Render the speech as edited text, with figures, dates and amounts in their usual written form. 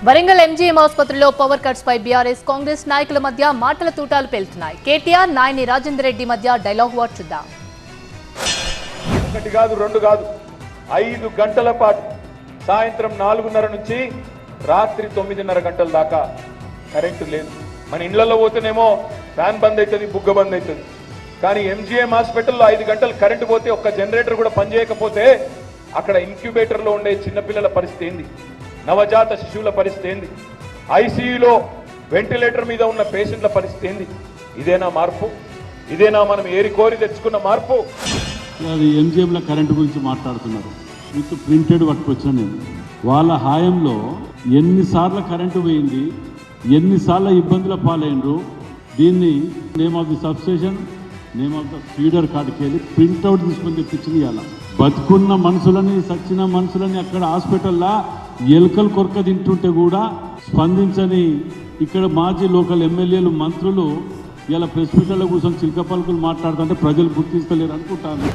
Warangal MGM ఆసుపత్రిలో power cuts పై BRS Congress నాయకుల మధ్య మాటల తూటాలు పేలుతున్నాయి. కేటీఆర్ నాయని రాజేందర్ రెడ్డి మధ్య డైలాగ్ వార్ చూద్దాం. ఒకటి కాదు రెండు కాదు 5 గంటల పాటు సాయంత్రం 4:30 నుంచి రాత్రి 9:30 గంటల దాకా కరెంటు లేదు. మన ఇళ్లలో పోతేనేమో ఫ్యాన్ బంద్ అవుతుంది, బుగ్గ బంద్ అవుతుంది. కానీ ఎంజీఎం హాస్పిటల్లో 5 గంటలు కరెంటు పోతే ఒక్క జనరేటర్ కూడా పనిచేయకపోతే అక్కడ ఇంక్యుబేటర్లో ఉండే చిన్నపిల్లల పరిస్థితి ఏంది, నవజాత శిశువుల పరిస్థితి ఏంది, ఐసీయూలో వెంటిలేటర్ మీద ఉన్న పేషెంట్ల పరిస్థితి ఏంది? ఇదేనా మార్పు? ఇదేనా మనం ఏరి కోరి తెచ్చుకున్న మార్పు? అది ఎంజీఎంల కరెంటు గురించి మాట్లాడుతున్నారు. విత్ ప్రింటెడ్ పట్టుకొచ్చిన నేను వాళ్ళ హాయంలో ఎన్నిసార్లు కరెంటు పోయింది, ఎన్నిసార్లు ఇబ్బందుల పాలైనరు. దీన్ని name of the substation, name of the feeder కార్డుకి వెళ్ళి ప్రింట్అవుట్ తీసుకొని తెప్పించింది. ఇవాళ బతుకున్న మనుషులని సచ్చిన మనుషులని అక్కడ హాస్పిటల్లా ఎలుకలు కొరక తింటుంటే కూడా స్పందించని ఇక్కడ మాజీ లోకల్ ఎమ్మెల్యేలు మంత్రులు ఇలా ప్రెస్ మీట్లలో కూర్చొని చిలక పలుకులు మాట్లాడుతుంటే ప్రజలు గుర్తిస్తలేరు అనుకుంటాను.